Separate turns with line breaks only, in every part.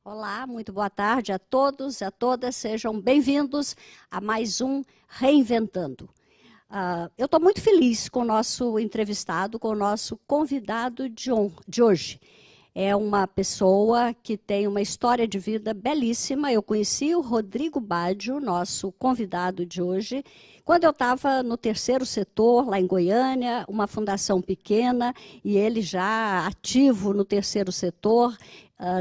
Olá, muito boa tarde a todos e a todas. Sejam bem-vindos a mais um Reinventando. Eu estou muito feliz com o nosso entrevistado, com o nosso convidado de hoje. É uma pessoa que tem uma história de vida belíssima. Eu conheci o Rodrigo Baggio, nosso convidado de hoje, quando eu estava no terceiro setor, lá em Goiânia, uma fundação pequena, e ele já ativo no terceiro setor.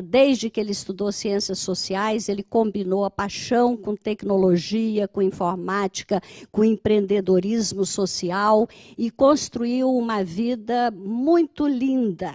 Desde que ele estudou ciências sociais, ele combinou a paixão com tecnologia, com informática, com empreendedorismo social e construiu uma vida muito linda.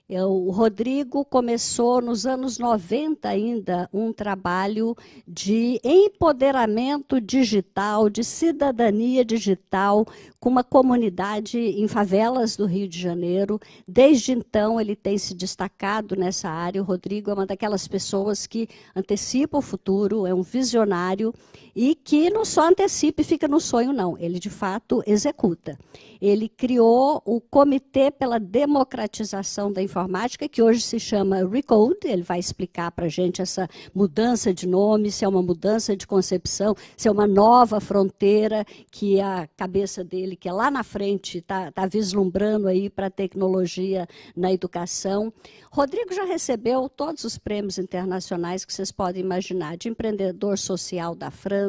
O Rodrigo começou nos anos 90 ainda um trabalho de empoderamento digital, de cidadania digital, com uma comunidade em favelas do Rio de Janeiro. Desde então ele tem se destacado nessa área. O Rodrigo é uma daquelas pessoas que antecipa o futuro, é um visionário e que não só antecipa e fica no sonho, não. Ele, de fato, executa. Ele criou o Comitê pela Democratização da Informática, que hoje se chama Recode. Ele vai explicar para a gente essa mudança de nome, se é uma mudança de concepção, se é uma nova fronteira que a cabeça dele, que é lá na frente, está vislumbrando aí para a tecnologia na educação. Rodrigo já recebeu todos os prêmios internacionais que vocês podem imaginar, de empreendedor social da França,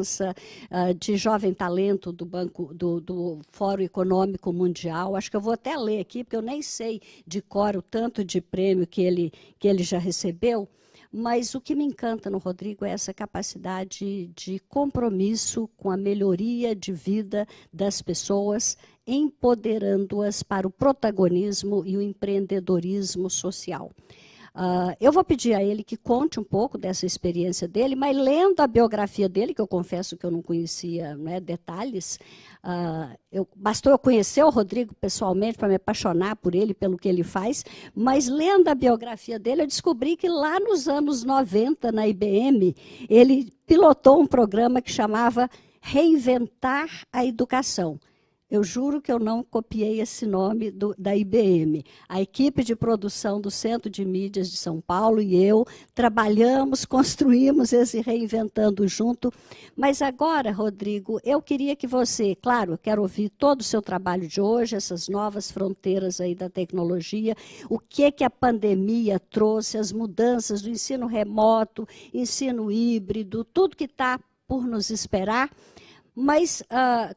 de jovem talento do Fórum Econômico Mundial. Acho que eu vou até ler aqui, porque eu nem sei de cor o tanto de prêmio que ele já recebeu. Mas o que me encanta no Rodrigo é essa capacidade de compromisso com a melhoria de vida das pessoas, empoderando-as para o protagonismo e o empreendedorismo social. Eu vou pedir a ele que conte um pouco dessa experiência dele, mas lendo a biografia dele, que eu confesso que eu não conhecia, né, detalhes, bastou eu conhecer o Rodrigo pessoalmente para me apaixonar por ele, pelo que ele faz, mas lendo a biografia dele, eu descobri que lá nos anos 90, na IBM, ele pilotou um programa que chamava Reinventar a Educação. Eu juro que eu não copiei esse nome da IBM. A equipe de produção do Centro de Mídias de São Paulo e eu trabalhamos, construímos esse Reinventando junto. Mas agora, Rodrigo, eu queria que você, claro, eu quero ouvir todo o seu trabalho de hoje, essas novas fronteiras aí da tecnologia, o que a pandemia trouxe, as mudanças do ensino remoto, ensino híbrido, tudo que está por nos esperar. Mas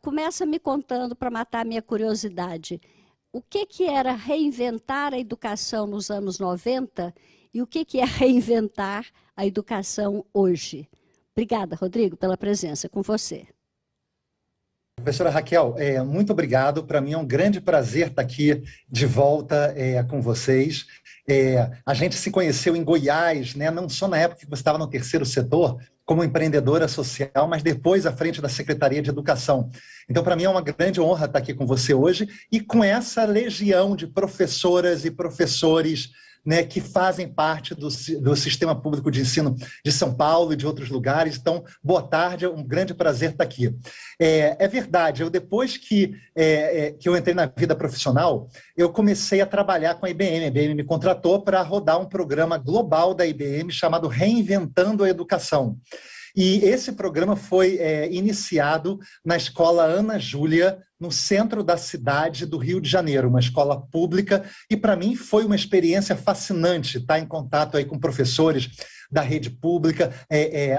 começa me contando, para matar a minha curiosidade, o que era reinventar a educação nos anos 90 e o que é reinventar a educação hoje? Obrigada, Rodrigo, pela presença. Com você.
Professora Raquel, muito obrigado. Para mim é um grande prazer estar aqui de volta com vocês. A gente se conheceu em Goiás, né, não só na época que você estava no terceiro setor, como empreendedora social, mas depois à frente da Secretaria de Educação. Então, para mim é uma grande honra estar aqui com você hoje e com essa legião de professoras e professores, né, que fazem parte do Sistema Público de Ensino de São Paulo e de outros lugares. Então, boa tarde, é um grande prazer estar aqui. É verdade, depois que eu entrei na vida profissional, eu comecei a trabalhar com a IBM. A IBM me contratou para rodar um programa global da IBM chamado Reinventando a Educação. E esse programa foi iniciado na escola Ana Júlia, no centro da cidade do Rio de Janeiro, uma escola pública, e para mim foi uma experiência fascinante estar em contato aí com professores da rede pública,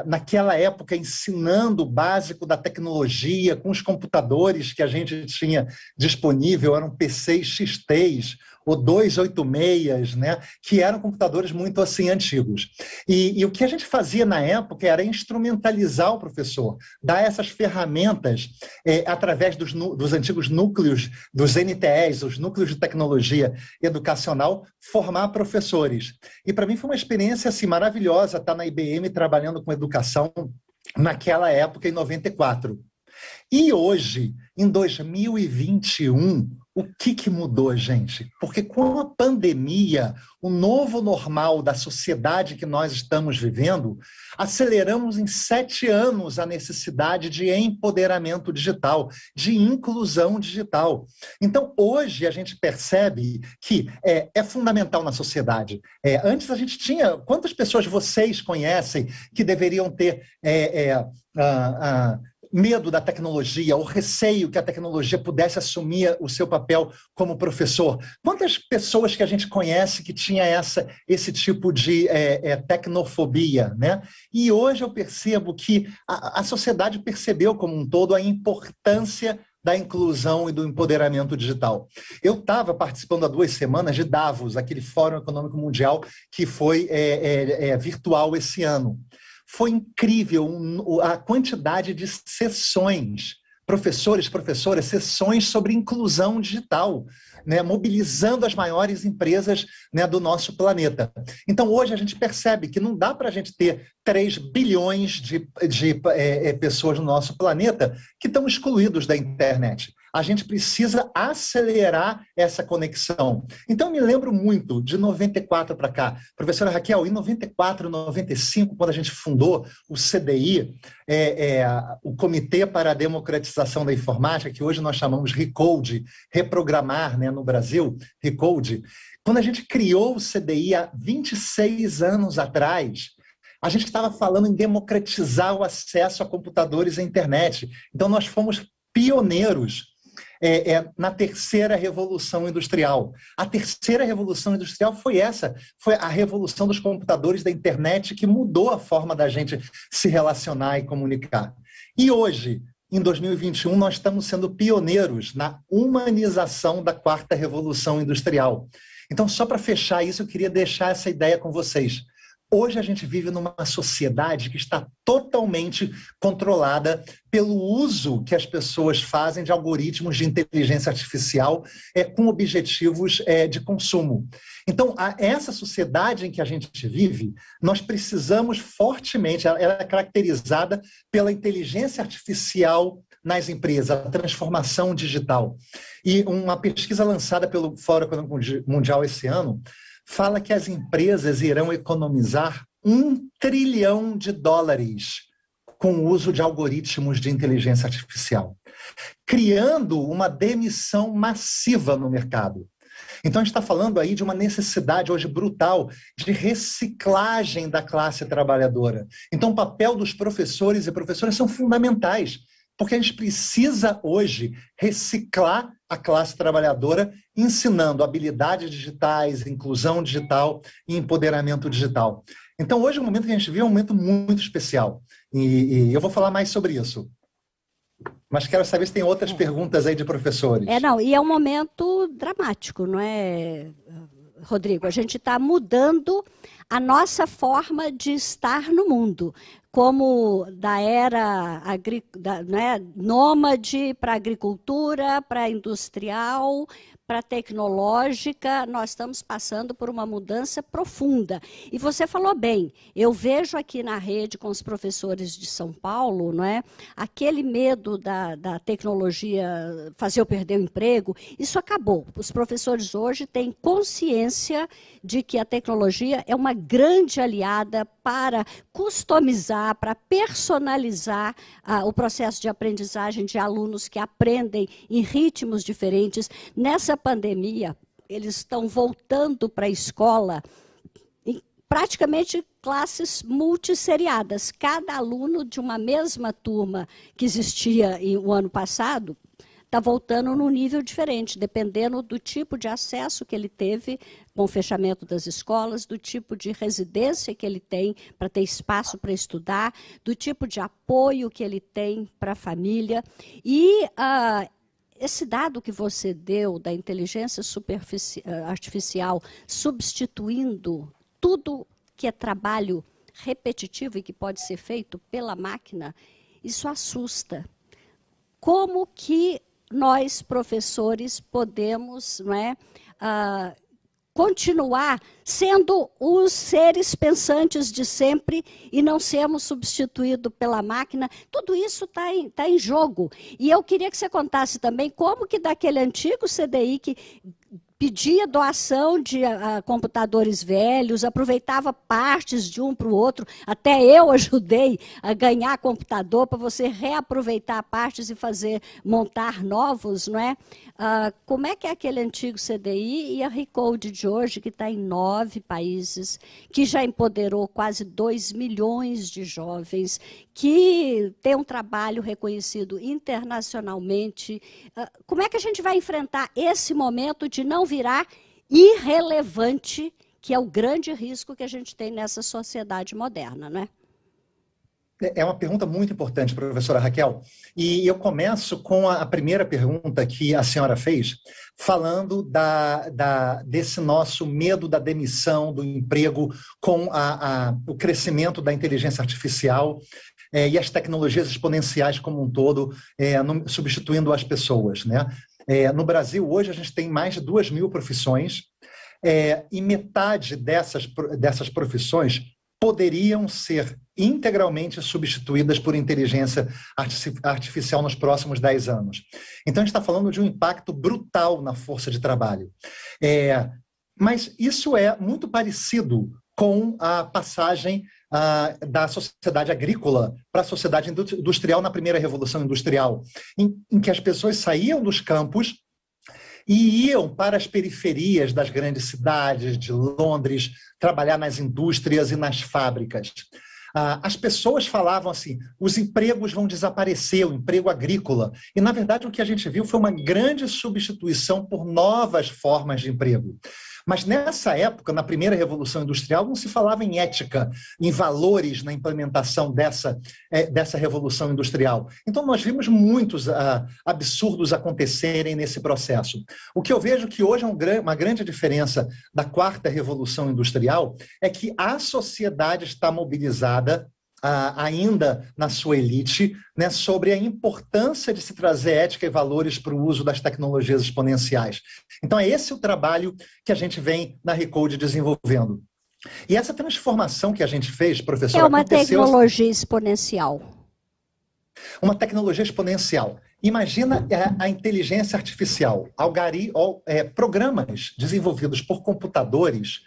naquela época ensinando o básico da tecnologia, com os computadores que a gente tinha disponível, eram PCs XTs, ou 286, né, que eram computadores muito assim antigos. E o que a gente fazia na época era instrumentalizar o professor, dar essas ferramentas através dos antigos núcleos, dos NTEs, os núcleos de tecnologia educacional, formar professores. E para mim foi uma experiência assim, maravilhosa estar na IBM trabalhando com educação naquela época, em 94. E hoje, em 2021, O que mudou, gente? Porque com a pandemia, o novo normal da sociedade que nós estamos vivendo, aceleramos em 7 anos a necessidade de empoderamento digital, de inclusão digital. Então, hoje a gente percebe que é fundamental na sociedade. Antes a gente tinha... Quantas pessoas vocês conhecem que deveriam ter... medo da tecnologia, o receio que a tecnologia pudesse assumir o seu papel como professor? Quantas pessoas que a gente conhece que tinha esse tipo de tecnofobia, né? E hoje eu percebo que a sociedade percebeu como um todo a importância da inclusão e do empoderamento digital. Eu estava participando há 2 semanas de Davos, aquele Fórum Econômico Mundial que foi virtual esse ano. Foi incrível a quantidade de sessões, professores, professoras, sessões sobre inclusão digital, né, mobilizando as maiores empresas, né, do nosso planeta. Então, hoje a gente percebe que não dá para a gente ter 3 bilhões de pessoas no nosso planeta que estão excluídos da internet. A gente precisa acelerar essa conexão. Então, eu me lembro muito, de 94 para cá. Professora Raquel, em 94, 95, quando a gente fundou o CDI, o Comitê para a Democratização da Informática, que hoje nós chamamos Recode, reprogramar, né, no Brasil, Recode. Quando a gente criou o CDI há 26 anos atrás, a gente estava falando em democratizar o acesso a computadores e internet. Então, nós fomos pioneiros na terceira revolução industrial. A terceira revolução industrial foi a revolução dos computadores, da internet, que mudou a forma da gente se relacionar e comunicar. E hoje, em 2021, nós estamos sendo pioneiros na humanização da quarta revolução industrial. Então, só para fechar isso, eu queria deixar essa ideia com vocês. Hoje a gente vive numa sociedade que está totalmente controlada pelo uso que as pessoas fazem de algoritmos de inteligência artificial com objetivos de consumo. Então, essa sociedade em que a gente vive, nós precisamos fortemente, ela é caracterizada pela inteligência artificial nas empresas, a transformação digital. E uma pesquisa lançada pelo Fórum Econômico Mundial esse ano fala que as empresas irão economizar $1 trilhão com o uso de algoritmos de inteligência artificial, criando uma demissão massiva no mercado. Então, a gente está falando aí de uma necessidade hoje brutal de reciclagem da classe trabalhadora. Então, o papel dos professores e professoras são fundamentais, porque a gente precisa hoje reciclar a classe trabalhadora, ensinando habilidades digitais, inclusão digital e empoderamento digital. Então, hoje, o momento que a gente vive é um momento muito especial. E eu vou falar mais sobre isso. Mas quero saber se tem outras perguntas aí de professores.
E é um momento dramático, não é, Rodrigo? A gente está mudando a nossa forma de estar no mundo, como da era nômade para agricultura, para industrial, para tecnológica. Nós estamos passando por uma mudança profunda. E você falou bem, eu vejo aqui na rede com os professores de São Paulo, não é? Aquele medo da tecnologia fazer eu perder o emprego, isso acabou. Os professores hoje têm consciência de que a tecnologia é uma grande aliada para customizar, para personalizar o processo de aprendizagem de alunos que aprendem em ritmos diferentes. Nessa pandemia, eles estão voltando para a escola em praticamente classes multisseriadas. Cada aluno de uma mesma turma que existia o ano passado está voltando num nível diferente, dependendo do tipo de acesso que ele teve com o fechamento das escolas, do tipo de residência que ele tem para ter espaço para estudar, do tipo de apoio que ele tem para a família. E esse dado que você deu da inteligência artificial substituindo tudo que é trabalho repetitivo e que pode ser feito pela máquina, isso assusta. Como que nós, professores, podemos, não é, continuar sendo os seres pensantes de sempre e não sermos substituídos pela máquina. Tudo isso tá em jogo. E eu queria que você contasse também como que daquele antigo CDI que pedia doação de computadores velhos, aproveitava partes de um para o outro. Até eu ajudei a ganhar computador para você reaproveitar partes e montar novos, não é? Como é que é aquele antigo CDI e a Recode de hoje, que está em 9 países, que já empoderou quase 2 milhões de jovens, que tem um trabalho reconhecido internacionalmente. Como é que a gente vai enfrentar esse momento de não virar irrelevante, que é o grande risco que a gente tem nessa sociedade moderna, não é?
É uma pergunta muito importante, professora Raquel. E eu começo com a primeira pergunta que a senhora fez, falando desse nosso medo da demissão, do emprego, com o crescimento da inteligência artificial e as tecnologias exponenciais como um todo, substituindo as pessoas, né? No Brasil, hoje, a gente tem mais de 2.000 profissões, e metade dessas profissões poderiam ser integralmente substituídas por inteligência artificial nos próximos 10 anos. Então, a gente está falando de um impacto brutal na força de trabalho. Mas isso é muito parecido com a passagem da sociedade agrícola para a sociedade industrial na primeira revolução industrial, em que as pessoas saíam dos campos e iam para as periferias das grandes cidades, de Londres, trabalhar nas indústrias e nas fábricas. As pessoas falavam assim, os empregos vão desaparecer, o emprego agrícola. E, na verdade, o que a gente viu foi uma grande substituição por novas formas de emprego. Mas nessa época, na primeira revolução industrial, não se falava em ética, em valores na implementação dessa revolução industrial. Então, nós vimos muitos absurdos acontecerem nesse processo. O que eu vejo que hoje é uma grande diferença da quarta revolução industrial é que a sociedade está mobilizada ainda na sua elite, né, sobre a importância de se trazer ética e valores para o uso das tecnologias exponenciais. Então, é esse o trabalho que a gente vem na Recode desenvolvendo. E essa transformação que a gente fez, professora,
é uma tecnologia exponencial.
Uma tecnologia exponencial. Imagina a inteligência artificial, programas desenvolvidos por computadores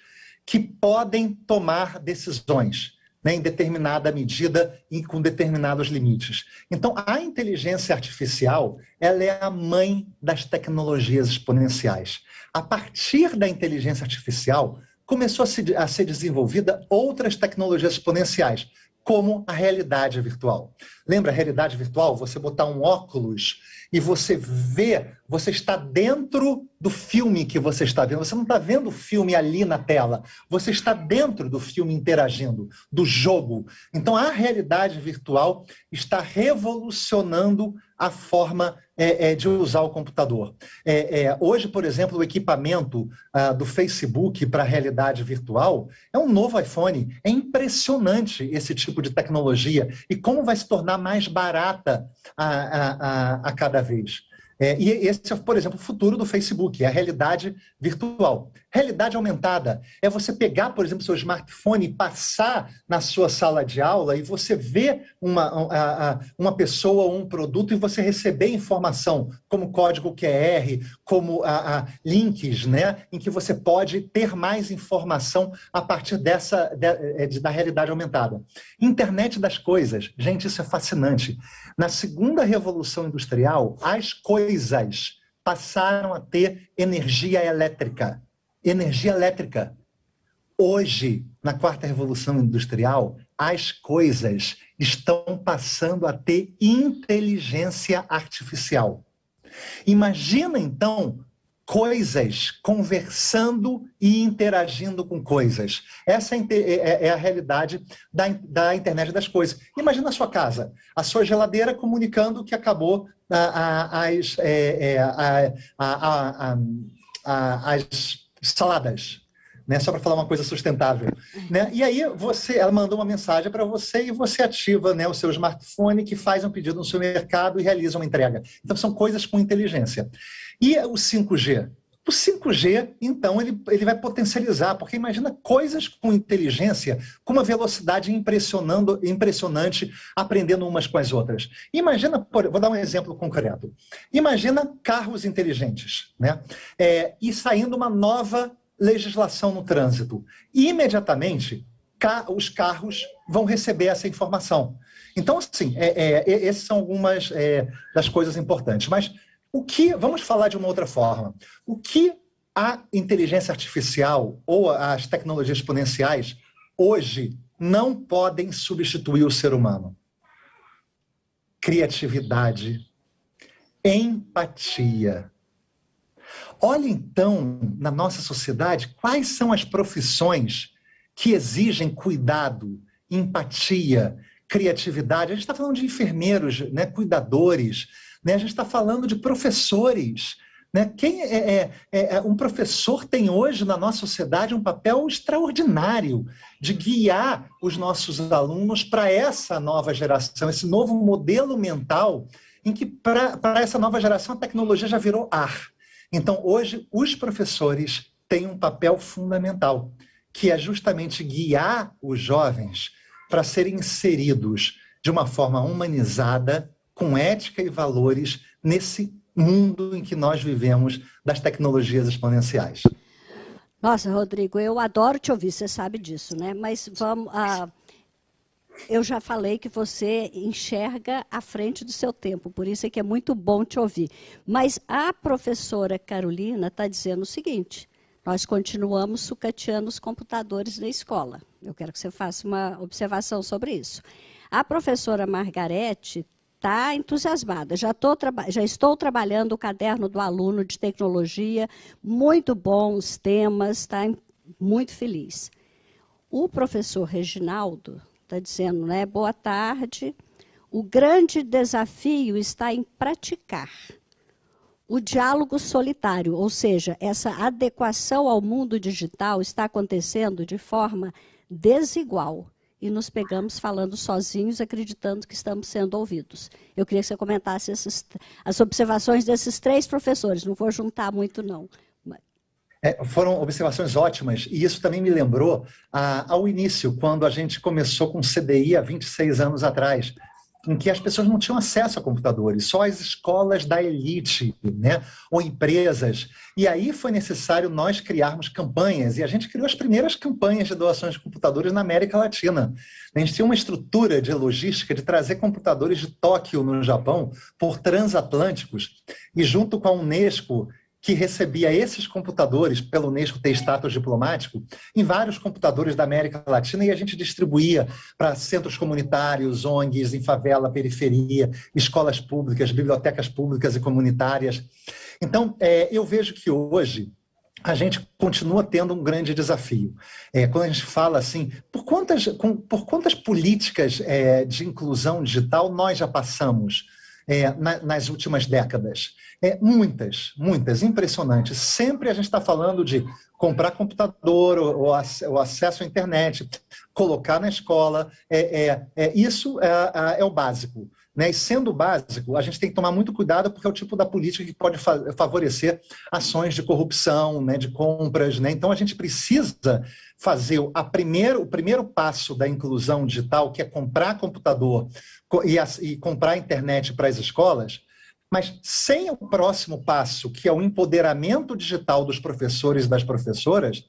que podem tomar decisões, né, em determinada medida e com determinados limites. Então, a inteligência artificial, ela é a mãe das tecnologias exponenciais. A partir da inteligência artificial, começou a ser desenvolvida outras tecnologias exponenciais, como a realidade virtual. Lembra a realidade virtual? Você botar um óculos e você está dentro do filme que você está vendo. Você não está vendo o filme ali na tela. Você está dentro do filme interagindo, do jogo. Então, a realidade virtual está revolucionando a forma de usar o computador. Hoje, por exemplo, o equipamento do Facebook para a realidade virtual é um novo iPhone. É impressionante esse tipo de tecnologia e como vai se tornar mais barata a cada vez. E esse é, por exemplo, o futuro do Facebook, é a realidade virtual. Realidade aumentada é você pegar, por exemplo, seu smartphone e passar na sua sala de aula e você ver uma pessoa ou um produto e você receber informação, como código QR, como links, né, em que você pode ter mais informação a partir da realidade aumentada. Internet das coisas. Gente, isso é fascinante. Na segunda revolução industrial, as coisas passaram a ter energia elétrica. Energia elétrica. Hoje, na quarta revolução industrial, as coisas estão passando a ter inteligência artificial. Imagina, então, coisas conversando e interagindo com coisas. Essa é a realidade da internet das coisas. Imagina a sua casa, a sua geladeira comunicando que acabou as saladas, né? Só para falar uma coisa sustentável, né? E aí ela mandou uma mensagem para você e você ativa, né, o seu smartphone que faz um pedido no seu mercado e realiza uma entrega. Então são coisas com inteligência. E o 5G? O 5G, então, ele vai potencializar, porque imagina coisas com inteligência, com uma velocidade impressionante, aprendendo umas com as outras. Imagina, vou dar um exemplo concreto. Imagina carros inteligentes, né? E saindo uma nova legislação no trânsito. E, imediatamente, os carros vão receber essa informação. Então, assim, essas são algumas das coisas importantes. Mas vamos falar de uma outra forma. O que a inteligência artificial ou as tecnologias exponenciais hoje não podem substituir o ser humano? Criatividade, empatia. Olha, então, na nossa sociedade, quais são as profissões que exigem cuidado, empatia, criatividade. A gente está falando de enfermeiros, né, cuidadores, né, a gente está falando de professores. Né? Um professor tem hoje na nossa sociedade um papel extraordinário de guiar os nossos alunos para essa nova geração, esse novo modelo mental em que para essa nova geração a tecnologia já virou ar. Então, hoje, os professores têm um papel fundamental, que é justamente guiar os jovens para serem inseridos de uma forma humanizada, com ética e valores, nesse mundo em que nós vivemos das tecnologias exponenciais.
Nossa, Rodrigo, eu adoro te ouvir, você sabe disso, né? Mas vamos... eu já falei que você enxerga à frente do seu tempo, por isso é que é muito bom te ouvir. Mas a professora Carolina está dizendo o seguinte: nós continuamos sucateando os computadores na escola. Eu quero que você faça uma observação sobre isso. A professora Margarete está entusiasmada. Já estou trabalhando o caderno do aluno de tecnologia, muito bons temas, está muito feliz. O professor Reginaldo está dizendo, né, boa tarde, o grande desafio está em praticar o diálogo solitário, ou seja, essa adequação ao mundo digital está acontecendo de forma desigual e nos pegamos falando sozinhos, acreditando que estamos sendo ouvidos. Eu queria que você comentasse as observações desses 3 professores, não vou juntar muito não.
Foram observações ótimas, e isso também me lembrou ao início, quando a gente começou com o CDI há 26 anos atrás, em que as pessoas não tinham acesso a computadores, só as escolas da elite, né, ou empresas. E aí foi necessário nós criarmos campanhas, e a gente criou as primeiras campanhas de doações de computadores na América Latina. A gente tinha uma estrutura de logística de trazer computadores de Tóquio, no Japão, por transatlânticos, e junto com a Unesco, que recebia esses computadores, pelo Unesco ter status diplomático, em vários computadores da América Latina, e a gente distribuía para centros comunitários, ONGs, em favela, periferia, escolas públicas, bibliotecas públicas e comunitárias. Então, eu vejo que hoje a gente continua tendo um grande desafio. Quando a gente fala assim, por quantas políticas de inclusão digital nós já passamos nas últimas décadas? Muitas, impressionantes. Sempre a gente está falando de comprar computador, o acesso à internet, colocar na escola. Isso é o básico. Né? E sendo básico, a gente tem que tomar muito cuidado, porque é o tipo da política que pode favorecer ações de corrupção, né, de compras. Né? Então, a gente precisa fazer o primeiro passo da inclusão digital, que é comprar computador e comprar internet para as escolas, mas sem o próximo passo, que é o empoderamento digital dos professores e das professoras,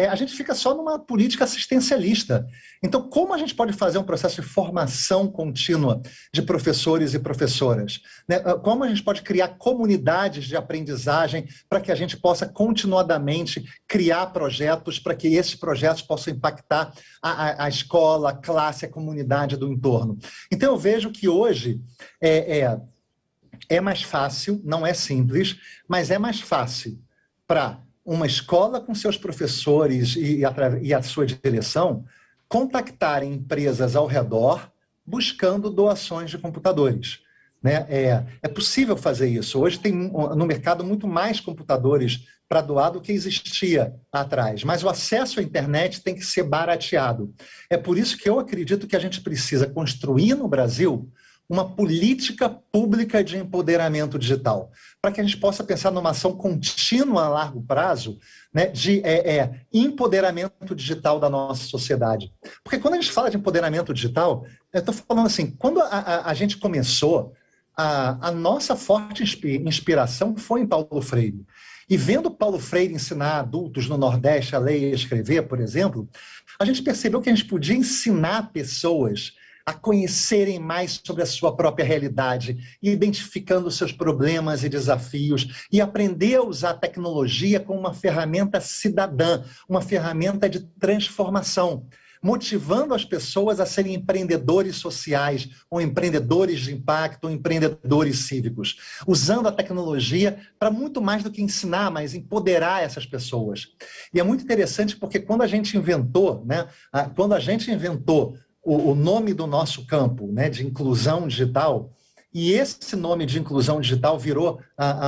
a gente fica só numa política assistencialista. Então, como a gente pode fazer um processo de formação contínua de professores e professoras? Né? Como a gente pode criar comunidades de aprendizagem para que a gente possa continuadamente criar projetos para que esses projetos possam impactar a escola, a classe, a comunidade do entorno? Então, eu vejo que hoje é mais fácil, não é simples, mas é mais fácil para uma escola com seus professores e a sua direção contactarem empresas ao redor buscando doações de computadores. Né? É possível fazer isso. Hoje tem no mercado muito mais computadores para doar do que existia atrás, mas o acesso à internet tem que ser barateado. É por isso que eu acredito que a gente precisa construir no Brasil uma política pública de empoderamento digital, para que a gente possa pensar numa ação contínua a largo prazo, né, de empoderamento digital da nossa sociedade. Porque quando a gente fala de empoderamento digital, eu estou falando assim, quando a gente começou, a nossa forte inspiração foi em Paulo Freire. E vendo Paulo Freire ensinar adultos no Nordeste a ler e escrever, por exemplo, a gente percebeu que a gente podia ensinar pessoas a conhecerem mais sobre a sua própria realidade, identificando seus problemas e desafios, e aprender a usar a tecnologia como uma ferramenta cidadã, uma ferramenta de transformação, motivando as pessoas a serem empreendedores sociais, ou empreendedores de impacto, ou empreendedores cívicos, usando a tecnologia para muito mais do que ensinar, mas empoderar essas pessoas. E é muito interessante porque quando a gente inventou, né, o nome do nosso campo, né, de inclusão digital, e esse nome de inclusão digital virou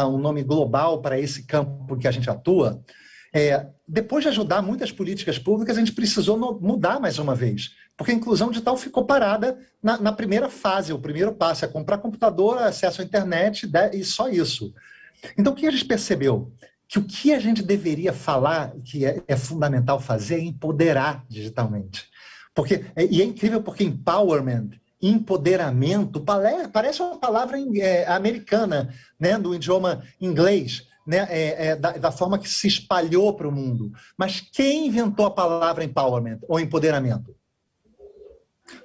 um nome global para esse campo que a gente atua, depois de ajudar muitas políticas públicas, a gente precisou mudar mais uma vez, porque a inclusão digital ficou parada na primeira fase, o primeiro passo é comprar computador, acesso à internet, e só isso. Então, o que a gente percebeu? Que o que a gente deveria falar, que é fundamental fazer, é empoderar digitalmente. E é incrível porque empowerment, empoderamento, parece uma palavra americana, né, do idioma inglês, né, da forma que se espalhou para o mundo. Mas quem inventou a palavra empowerment ou empoderamento?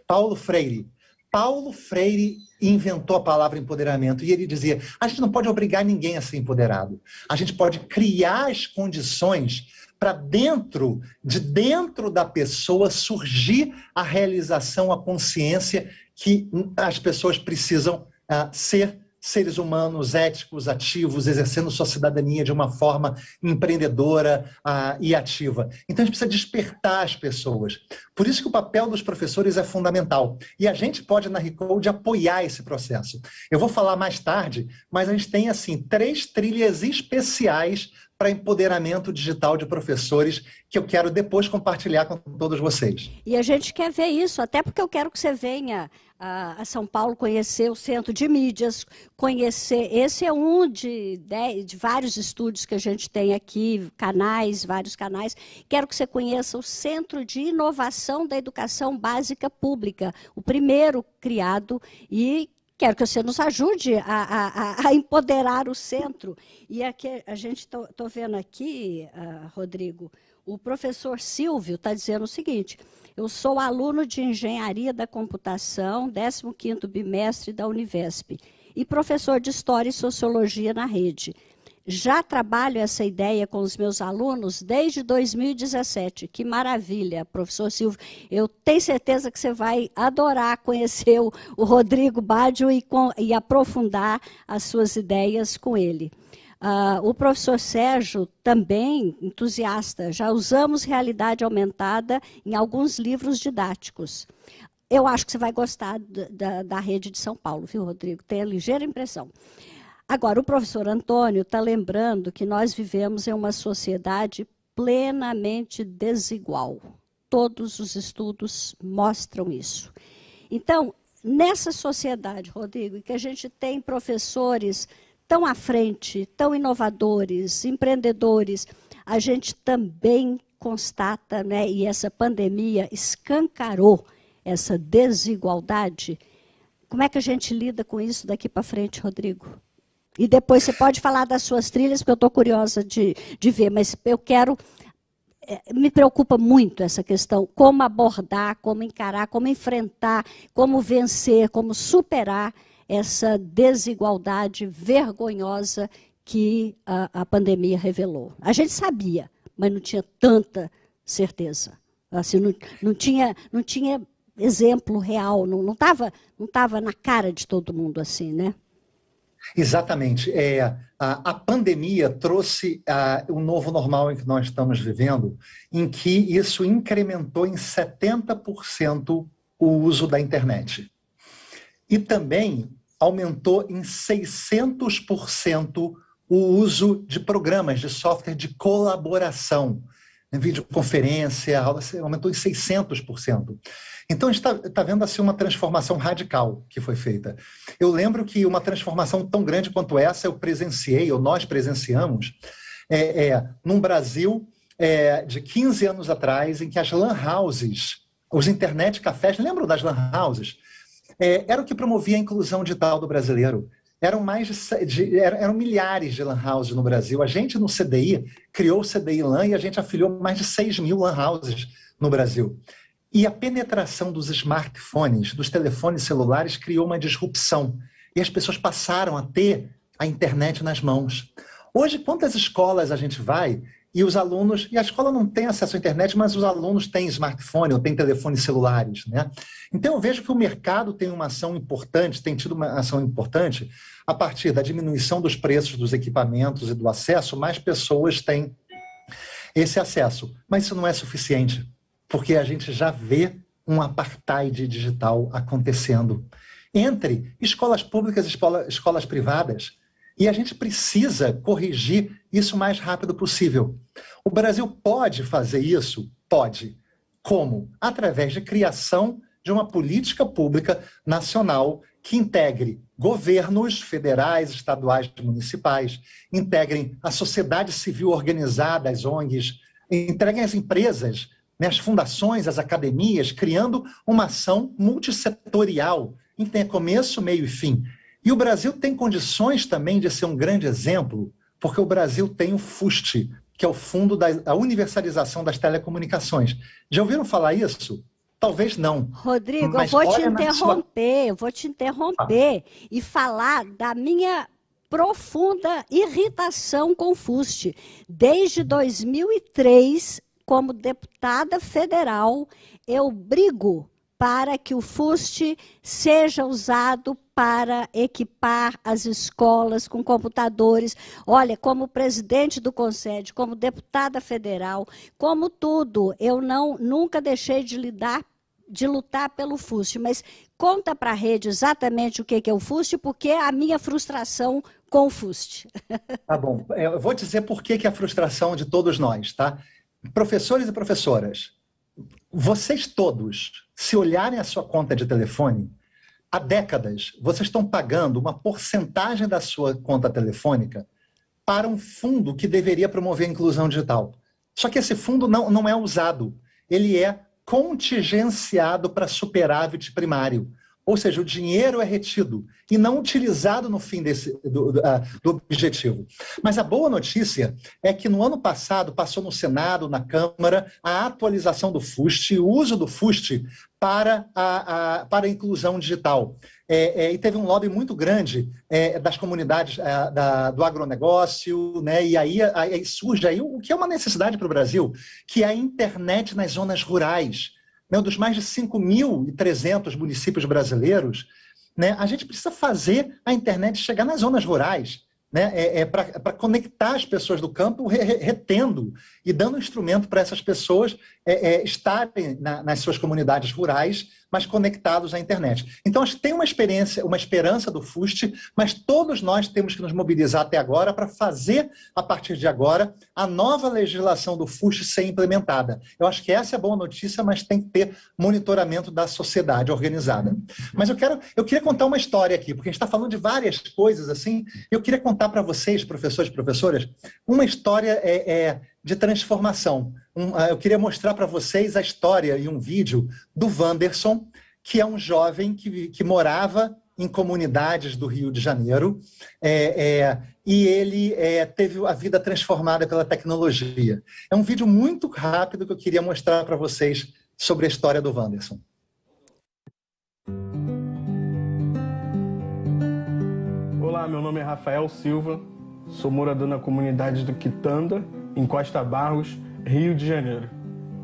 Paulo Freire. Paulo Freire inventou a palavra empoderamento e ele dizia, a gente não pode obrigar ninguém a ser empoderado. A gente pode criar as condições para dentro da pessoa surgir a realização, a consciência que as pessoas precisam ser seres humanos éticos, ativos, exercendo sua cidadania de uma forma empreendedora e ativa. Então a gente precisa despertar as pessoas. Por isso que o papel dos professores é fundamental. E a gente pode, na Recode, apoiar esse processo. Eu vou falar mais tarde, mas a gente tem, assim, 3 trilhas especiais para empoderamento digital de professores que eu quero depois compartilhar com todos vocês.
E a gente quer ver isso, até porque eu quero que você venha a São Paulo conhecer o Centro de Mídias, conhecer, esse é um de vários estúdios que a gente tem aqui, vários canais. Quero que você conheça o Centro de Inovação da Educação Básica Pública, o primeiro criado, e quero que você nos ajude a empoderar o centro. E aqui, a gente estou vendo aqui, Rodrigo, o professor Silvio está dizendo o seguinte, eu sou aluno de Engenharia da Computação, 15º bimestre da Univesp, e professor de História e Sociologia na rede. Já trabalho essa ideia com os meus alunos desde 2017. Que maravilha, professor Silvio. Eu tenho certeza que você vai adorar conhecer o Rodrigo Baggio e aprofundar as suas ideias com ele. O professor Sérgio, também entusiasta, já usamos realidade aumentada em alguns livros didáticos. Eu acho que você vai gostar da rede de São Paulo, viu, Rodrigo? Tenho a ligeira impressão. Agora, o professor Antônio está lembrando que nós vivemos em uma sociedade plenamente desigual. Todos os estudos mostram isso. Então, nessa sociedade, Rodrigo, em que a gente tem professores tão à frente, tão inovadores, empreendedores, a gente também constata, né, e essa pandemia escancarou essa desigualdade. Como é que a gente lida com isso daqui para frente, Rodrigo? E depois você pode falar das suas trilhas, porque eu estou curiosa de ver, mas eu quero... Me preocupa muito essa questão, como abordar, como encarar, como enfrentar, como vencer, como superar essa desigualdade vergonhosa que a pandemia revelou. A gente sabia, mas não tinha tanta certeza. Assim, não tinha exemplo real, não estava na cara de todo mundo assim, né?
Exatamente. A pandemia trouxe o novo normal em que nós estamos vivendo, em que isso incrementou em 70% o uso da internet. E também aumentou em 600% o uso de programas de software de colaboração. videoconferência, a aula aumentou em 600%. Então, a gente está vendo assim, uma transformação radical que foi feita. Eu lembro que uma transformação tão grande quanto essa eu presenciei, ou nós presenciamos, num Brasil de 15 anos atrás, em que as lan houses, os internet cafés, lembram das lan houses? Era o que promovia a inclusão digital do brasileiro. Eram milhares de lan houses no Brasil. A gente, no CDI, criou o CDI LAN e a gente afiliou mais de 6 mil lan houses no Brasil. E a penetração dos smartphones, dos telefones celulares, criou uma disrupção. E as pessoas passaram a ter a internet nas mãos. Hoje, quantas escolas a gente vai e os alunos... E a escola não tem acesso à internet, mas os alunos têm smartphone ou têm telefones celulares, né? Então, eu vejo que o mercado tem uma ação importante, tem tido uma ação importante a partir da diminuição dos preços dos equipamentos e do acesso, mais pessoas têm esse acesso. Mas isso não é suficiente, porque a gente já vê um apartheid digital acontecendo entre escolas públicas e escolas privadas, e a gente precisa corrigir isso o mais rápido possível. O Brasil pode fazer isso? Pode. Como? Através de criação de uma política pública nacional que integre governos federais, estaduais, municipais, integrem a sociedade civil organizada, as ONGs, integrem as empresas, né, as fundações, as academias, criando uma ação multissetorial, em que tenha começo, meio e fim. E o Brasil tem condições também de ser um grande exemplo, porque o Brasil tem o FUST, que é o Fundo da Universalização das Telecomunicações. Já ouviram falar isso? Talvez não.
Rodrigo, eu vou te interromper e falar da minha profunda irritação com o FUST. Desde 2003, como deputada federal, eu brigo para que o FUST seja usado para equipar as escolas com computadores. Olha, como presidente do Conselho, como deputada federal, como tudo, eu nunca deixei de lutar pelo FUST, mas conta para a rede exatamente o que é o FUST, porque é a minha frustração com o FUST.
Tá bom, eu vou dizer por que é a frustração de todos nós, tá? Professores e professoras, vocês todos, se olharem a sua conta de telefone, há décadas, vocês estão pagando uma porcentagem da sua conta telefônica para um fundo que deveria promover a inclusão digital. Só que esse fundo não é usado. Ele é contingenciado para superávit primário. Ou seja, o dinheiro é retido e não utilizado no fim do objetivo. Mas a boa notícia é que no ano passado passou no Senado, na Câmara, a atualização do FUST, o uso do FUST para a inclusão digital. E teve um lobby muito grande das comunidades do agronegócio, né? E aí surge aí o que é uma necessidade para o Brasil, que é a internet nas zonas rurais. Dos mais de 5.300 municípios brasileiros, né, a gente precisa fazer a internet chegar nas zonas rurais, né, para conectar as pessoas do campo, retendo e dando instrumento para essas pessoas estarem nas suas comunidades rurais, mas conectados à internet. Então, acho que tem uma esperança do FUST, mas todos nós temos que nos mobilizar até agora para fazer, a partir de agora, a nova legislação do FUST ser implementada. Eu acho que essa é a boa notícia, mas tem que ter monitoramento da sociedade organizada. Mas eu queria contar uma história aqui, porque a gente está falando de várias coisas assim, eu queria contar para vocês, professores e professoras, uma história de transformação. Eu queria mostrar para vocês a história e um vídeo do Wanderson, que é um jovem que morava em comunidades do Rio de Janeiro, e ele teve a vida transformada pela tecnologia. É um vídeo muito rápido que eu queria mostrar para vocês sobre a história do Wanderson.
Olá, meu nome é Rafael Silva, sou morador na comunidade do Quitanda, em Costa Barros, Rio de Janeiro.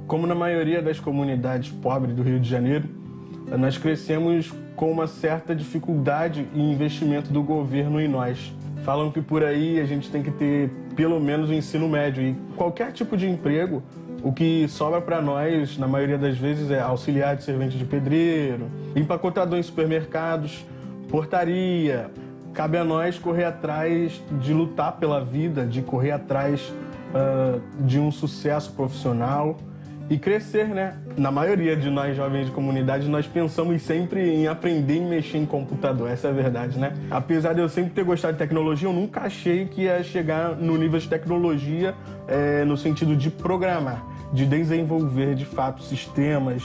Como na maioria das comunidades pobres do Rio de Janeiro, nós crescemos com uma certa dificuldade e investimento do governo em nós. Falam que por aí a gente tem que ter pelo menos o ensino médio e qualquer tipo de emprego, o que sobra para nós, na maioria das vezes, é auxiliar de servente de pedreiro, empacotador em supermercados, portaria. Cabe a nós correr atrás de lutar pela vida, de correr atrás de um sucesso profissional e crescer, né? Na maioria de nós jovens de comunidade, nós pensamos sempre em aprender e mexer em computador, essa é a verdade, né? Apesar de eu sempre ter gostado de tecnologia, eu nunca achei que ia chegar no nível de tecnologia no sentido de programar, de desenvolver, de fato, sistemas,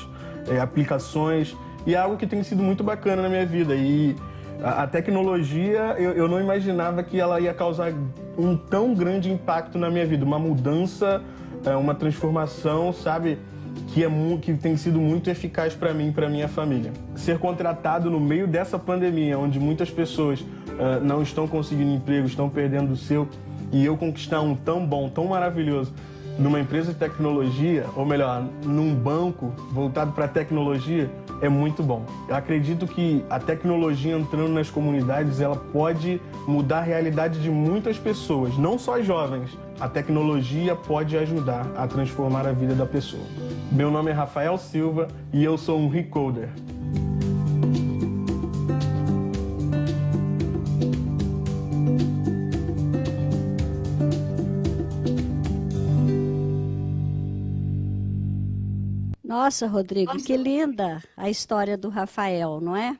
aplicações, e é algo que tem sido muito bacana na minha vida. E a tecnologia, eu não imaginava que ela ia causar um tão grande impacto na minha vida, uma mudança, uma transformação, sabe, que tem sido muito eficaz para mim e para minha família. Ser contratado no meio dessa pandemia, onde muitas pessoas não estão conseguindo emprego, estão perdendo o seu, e eu conquistar um tão bom, tão maravilhoso, numa empresa de tecnologia, ou melhor, num banco voltado para a tecnologia, é muito bom. Eu acredito que a tecnologia entrando nas comunidades, ela pode mudar a realidade de muitas pessoas, não só jovens. A tecnologia pode ajudar a transformar a vida da pessoa. Meu nome é Rafael Silva e eu sou um Recoder.
Nossa, Rodrigo, que linda a história do Rafael, não é?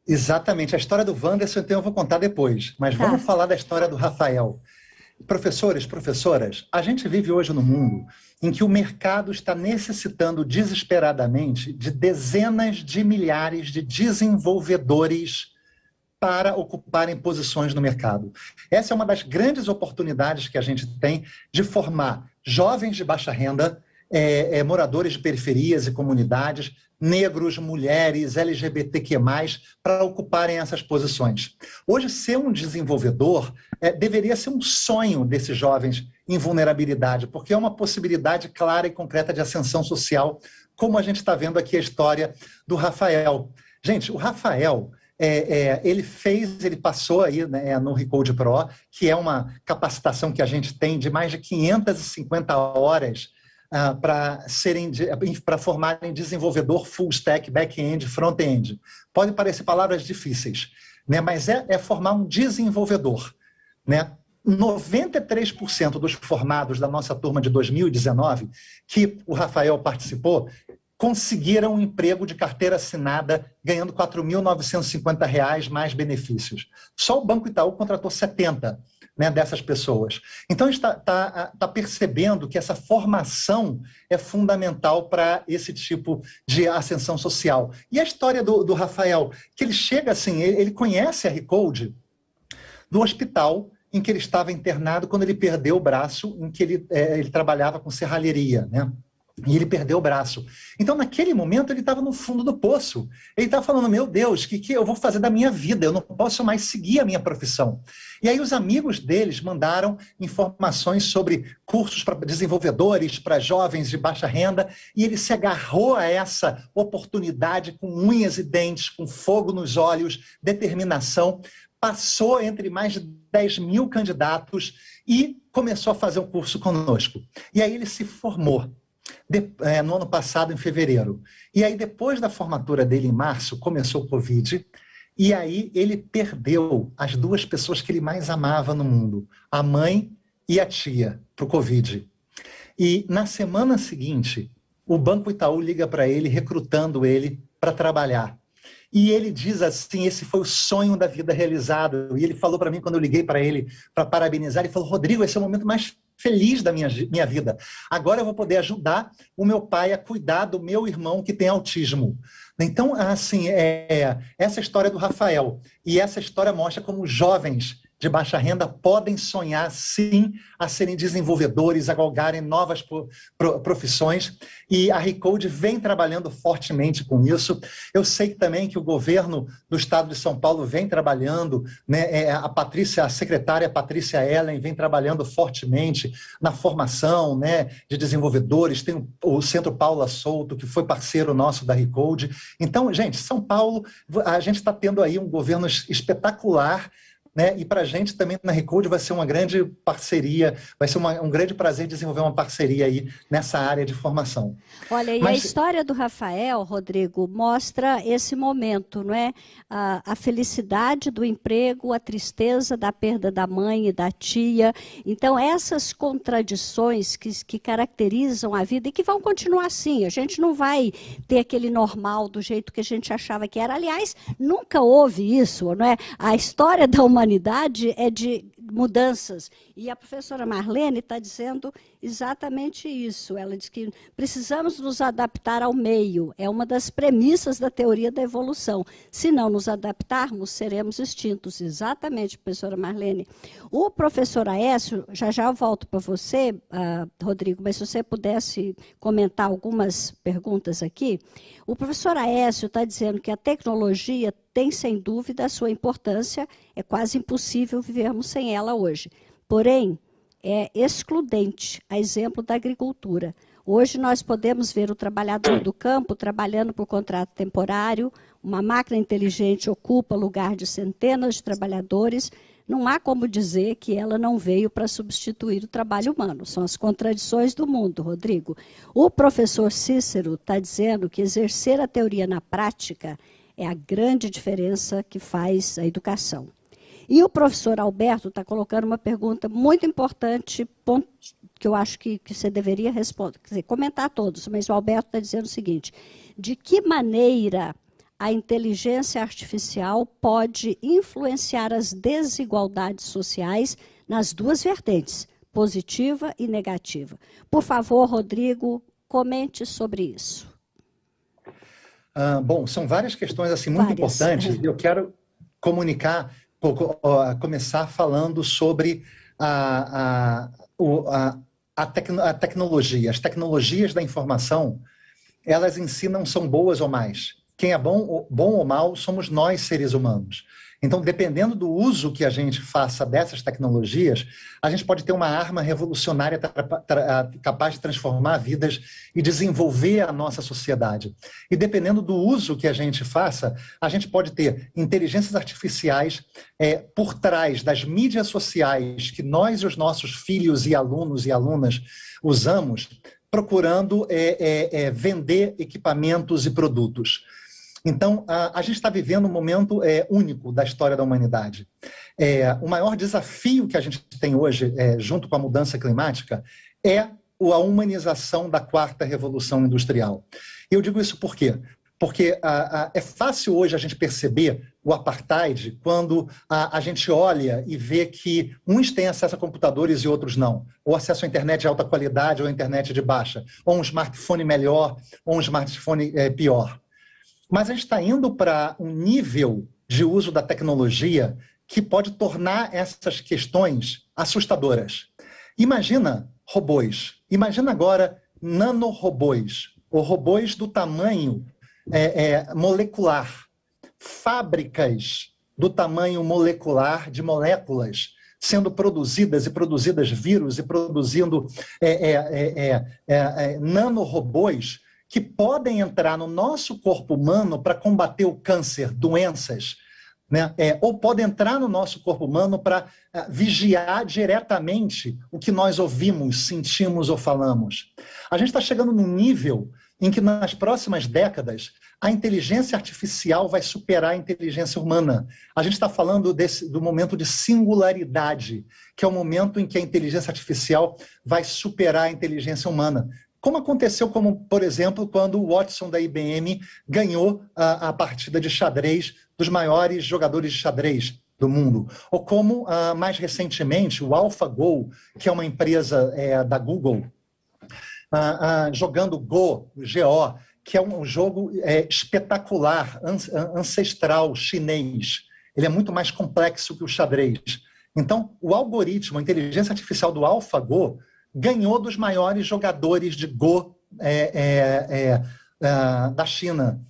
Exatamente. A história do Wanderson, então, eu vou contar depois. Mas vamos falar da história do Rafael. Professores, professoras, a gente vive hoje num mundo em que o mercado está necessitando desesperadamente de dezenas de milhares de desenvolvedores para ocuparem posições no mercado. Essa é uma das grandes oportunidades que a gente tem de formar jovens de baixa renda, moradores de periferias e comunidades, negros, mulheres, LGBTQ+, para ocuparem essas posições. Hoje, ser um desenvolvedor deveria ser um sonho desses jovens em vulnerabilidade, porque é uma possibilidade clara e concreta de ascensão social, como a gente está vendo aqui a história do Rafael. Gente, o Rafael, ele passou aí, né, no Recode Pro, que é uma capacitação que a gente tem de mais de 550 horas para formarem desenvolvedor full stack, back-end, front-end. Podem parecer palavras difíceis, né? Mas é formar um desenvolvedor, né? 93% dos formados da nossa turma de 2019, que o Rafael participou, conseguiram um emprego de carteira assinada ganhando R$ 4.950 mais benefícios. Só o Banco Itaú contratou 70, né, dessas pessoas. Então, a gente está percebendo que essa formação é fundamental para esse tipo de ascensão social. E a história do Rafael, que ele chega assim, ele conhece a Recode do hospital em que ele estava internado quando ele perdeu o braço, em que ele trabalhava com serralheria, né? E ele perdeu o braço. Então, naquele momento, ele estava no fundo do poço. Ele estava falando, meu Deus, o que eu vou fazer da minha vida? Eu não posso mais seguir a minha profissão. E aí os amigos deles mandaram informações sobre cursos para desenvolvedores, para jovens de baixa renda, e ele se agarrou a essa oportunidade com unhas e dentes, com fogo nos olhos, determinação, passou entre mais de 10.000 candidatos e começou a fazer um curso conosco. E aí ele se formou. No ano passado, em fevereiro. E aí, depois da formatura dele, em março, começou o Covid, e aí ele perdeu as duas pessoas que ele mais amava no mundo, a mãe e a tia, para o Covid. E na semana seguinte, o Banco Itaú liga para ele, recrutando ele para trabalhar. E ele diz assim, esse foi o sonho da vida realizado. E ele falou para mim, quando eu liguei para ele para parabenizar, ele falou, Rodrigo, esse é o momento mais feliz da minha vida. Agora eu vou poder ajudar o meu pai a cuidar do meu irmão que tem autismo. Então, assim, essa história do Rafael. E essa história mostra como jovens de baixa renda podem sonhar, sim, a serem desenvolvedores, a galgarem novas profissões. E a Recode vem trabalhando fortemente com isso. Eu sei também que o governo do estado de São Paulo vem trabalhando, né? A secretária Patrícia Ellen vem trabalhando fortemente na formação, né, de desenvolvedores. Tem o Centro Paula Souto, que foi parceiro nosso da Recode. Então, gente, São Paulo, a gente está tendo aí um governo espetacular, né? E para a gente também na Recode vai ser uma grande parceria, vai ser um grande prazer desenvolver uma parceria aí nessa área de formação.
Olha, e a história do Rafael, Rodrigo, mostra esse momento, não é? A felicidade do emprego, a tristeza da perda da mãe e da tia. Então, essas contradições que caracterizam a vida e que vão continuar assim. A gente não vai ter aquele normal do jeito que a gente achava que era. Aliás, nunca houve isso, não é? A história da humanidade é de mudanças. E a professora Marlene está dizendo exatamente isso. Ela diz que precisamos nos adaptar ao meio. É uma das premissas da teoria da evolução. Se não nos adaptarmos, seremos extintos. Exatamente, professora Marlene. O professor Aécio, já eu volto para você, Rodrigo, mas se você pudesse comentar algumas perguntas aqui. O professor Aécio está dizendo que a tecnologia tem, sem dúvida, a sua importância. É quase impossível vivermos sem ela hoje. Porém, é excludente, a exemplo da agricultura. Hoje nós podemos ver o trabalhador do campo trabalhando por contrato temporário, uma máquina inteligente ocupa lugar de centenas de trabalhadores. Não há como dizer que ela não veio para substituir o trabalho humano. São as contradições do mundo, Rodrigo. O professor Cícero está dizendo que exercer a teoria na prática é a grande diferença que faz a educação. E o professor Alberto está colocando uma pergunta muito importante, que eu acho que você deveria responder, quer dizer, comentar todos, mas o Alberto está dizendo o seguinte: de que maneira a inteligência artificial pode influenciar as desigualdades sociais nas duas vertentes, positiva e negativa? Por favor, Rodrigo, comente sobre isso.
Bom, são várias questões assim, muito importantes. Eu quero começar falando sobre a tecnologia. As tecnologias da informação, elas em si não são boas ou más. Quem é bom ou mal somos nós, seres humanos. Então, dependendo do uso que a gente faça dessas tecnologias, a gente pode ter uma arma revolucionária capaz de transformar vidas e desenvolver a nossa sociedade. E dependendo do uso que a gente faça, a gente pode ter inteligências artificiais por trás das mídias sociais que nós e os nossos filhos e alunos e alunas usamos, procurando vender equipamentos e produtos. Então, a gente está vivendo um momento único da história da humanidade. O maior desafio que a gente tem hoje, junto com a mudança climática, é a humanização da quarta revolução industrial. E eu digo isso por quê? Porque é fácil hoje a gente perceber o apartheid quando a gente olha e vê que uns têm acesso a computadores e outros não. Ou acesso à internet de alta qualidade ou à internet de baixa. Ou um smartphone melhor ou um smartphone pior. Mas a gente está indo para um nível de uso da tecnologia que pode tornar essas questões assustadoras. Imagina robôs. Imagina agora nanorobôs, ou robôs do tamanho molecular. Fábricas do tamanho molecular de moléculas sendo produzidas e produzidas vírus e produzindo nanorobôs que podem entrar no nosso corpo humano para combater o câncer, doenças, né? Ou podem entrar no nosso corpo humano para vigiar diretamente o que nós ouvimos, sentimos ou falamos. A gente está chegando num nível em que nas próximas décadas a inteligência artificial vai superar a inteligência humana. A gente está falando do momento de singularidade, que é o momento em que a inteligência artificial vai superar a inteligência humana. Como aconteceu, por exemplo, quando o Watson da IBM ganhou a partida de xadrez dos maiores jogadores de xadrez do mundo. Ou como, mais recentemente, o AlphaGo, que é uma empresa da Google, jogando Go, Go, que é um jogo espetacular, ancestral, chinês. Ele é muito mais complexo que o xadrez. Então, o algoritmo, a inteligência artificial do AlphaGo, ganhou dos maiores jogadores de Go da China,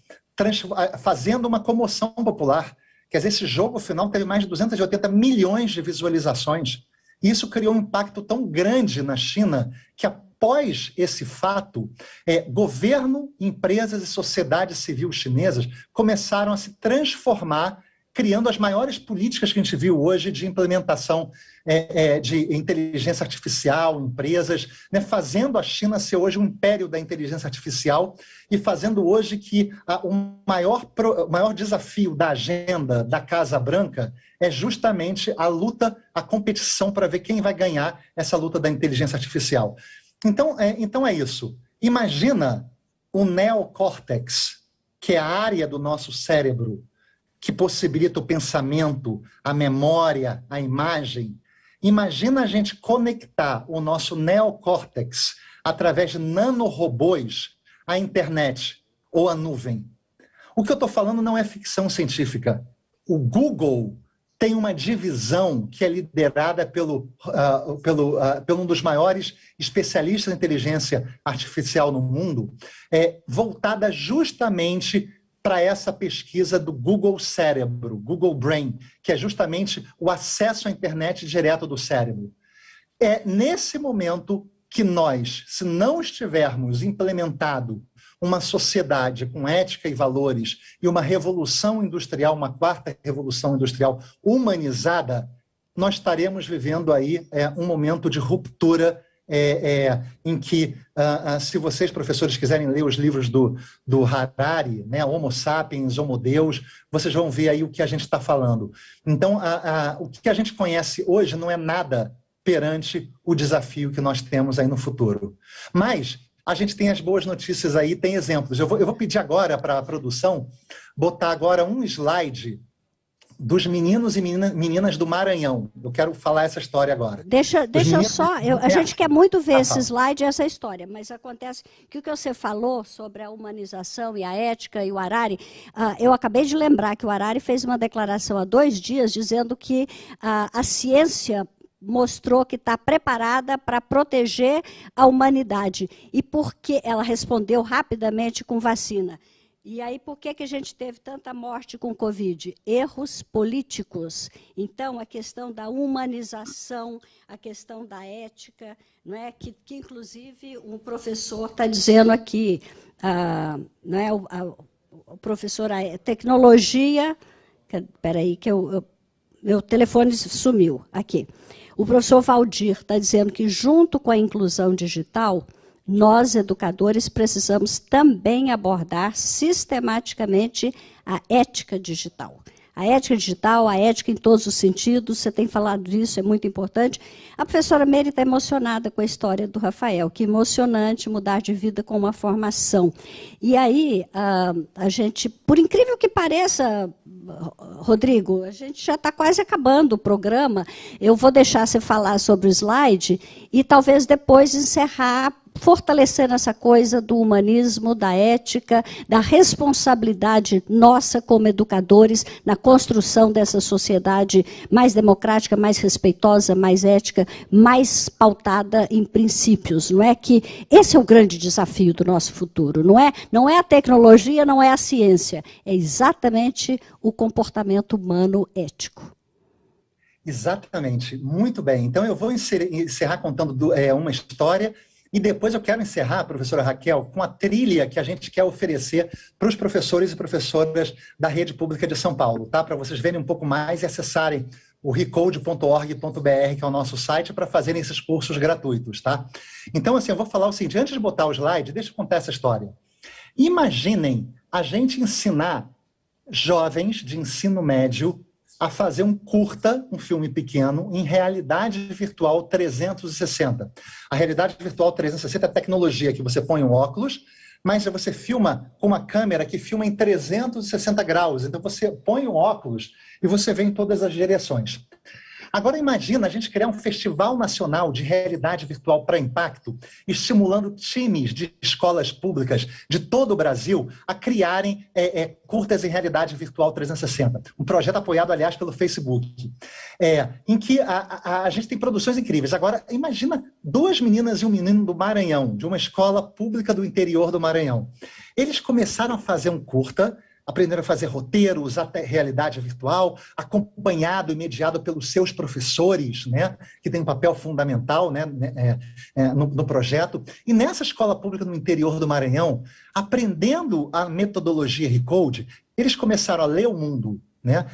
fazendo uma comoção popular. Quer dizer, esse jogo final teve mais de 280 milhões de visualizações. E isso criou um impacto tão grande na China que, após esse fato, governo, empresas e sociedade civil chinesas começaram a se transformar criando as maiores políticas que a gente viu hoje de implementação de inteligência artificial, empresas, né, fazendo a China ser hoje um império da inteligência artificial e fazendo hoje que o maior desafio da agenda da Casa Branca é justamente a luta, a competição para ver quem vai ganhar essa luta da inteligência artificial. Então é isso. Imagina o neocórtex, que é a área do nosso cérebro que possibilita o pensamento, a memória, a imagem. Imagina a gente conectar o nosso neocórtex através de nanorobôs à internet ou à nuvem. O que eu estou falando não é ficção científica. O Google tem uma divisão que é liderada pelo um dos maiores especialistas em inteligência artificial no mundo, voltada justamente para essa pesquisa do Google Cérebro, Google Brain, que é justamente o acesso à internet direto do cérebro. É nesse momento que nós, se não estivermos implementado uma sociedade com ética e valores e uma revolução industrial, uma quarta revolução industrial humanizada, nós estaremos vivendo aí um momento de ruptura em que, se vocês, professores, quiserem ler os livros do Harari, né, Homo Sapiens, Homo Deus, vocês vão ver aí o que a gente está falando. Então, o que a gente conhece hoje não é nada perante o desafio que nós temos aí no futuro. Mas a gente tem as boas notícias aí, tem exemplos. Eu vou pedir agora para a produção botar agora um slide dos meninos e meninas do Maranhão. Eu quero falar essa história agora.
Deixa eu só... a gente quer muito ver esse slide e essa história, mas acontece que o que você falou sobre a humanização e a ética e o Harari, eu acabei de lembrar que o Harari fez uma declaração há 2 dias dizendo que a ciência mostrou que está preparada para proteger a humanidade. E por que ela respondeu rapidamente com vacina? E aí, por que a gente teve tanta morte com Covid? Erros políticos. Então, a questão da humanização, a questão da ética, não é? que inclusive, um professor está dizendo aqui, não é? o professor, a tecnologia... Espera aí, que meu telefone sumiu. Aqui. O professor Valdir está dizendo que, junto com a inclusão digital, nós, educadores, precisamos também abordar sistematicamente a ética digital. A ética digital, a ética em todos os sentidos, você tem falado disso, é muito importante. A professora Meire está emocionada com a história do Rafael, que emocionante mudar de vida com uma formação. E aí, a gente, por incrível que pareça, Rodrigo, a gente já está quase acabando o programa. Eu vou deixar você falar sobre o slide e talvez depois encerrar, fortalecendo essa coisa do humanismo, da ética, da responsabilidade nossa como educadores na construção dessa sociedade mais democrática, mais respeitosa, mais ética, mais pautada em princípios. Não é que esse é o grande desafio do nosso futuro, não é a tecnologia, não é a ciência, é exatamente o comportamento humano ético.
Exatamente, muito bem. Então eu vou encerrar contando uma história. E depois eu quero encerrar, professora Raquel, com a trilha que a gente quer oferecer para os professores e professoras da Rede Pública de São Paulo, tá? Para vocês verem um pouco mais e acessarem o recode.org.br, que é o nosso site, para fazerem esses cursos gratuitos, tá? Então, assim, eu vou falar o seguinte, antes de botar o slide, deixa eu contar essa história. Imaginem a gente ensinar jovens de ensino médio a fazer um curta, um filme pequeno, em realidade virtual 360. A realidade virtual 360 é a tecnologia que você põe um óculos, mas você filma com uma câmera que filma em 360 graus. Então você põe o óculos e você vê em todas as direções. Agora imagina a gente criar um festival nacional de realidade virtual para impacto, estimulando times de escolas públicas de todo o Brasil a criarem curtas em realidade virtual 360. Um projeto apoiado, aliás, pelo Facebook, em que a gente tem produções incríveis. Agora, imagina 2 meninas e um menino do Maranhão, de uma escola pública do interior do Maranhão. Eles começaram a fazer um curta, aprenderam a fazer roteiro, usar realidade virtual, acompanhado e mediado pelos seus professores, né, que tem um papel fundamental, né, no projeto. E nessa escola pública no interior do Maranhão, aprendendo a metodologia Recode, eles começaram a ler o mundo né?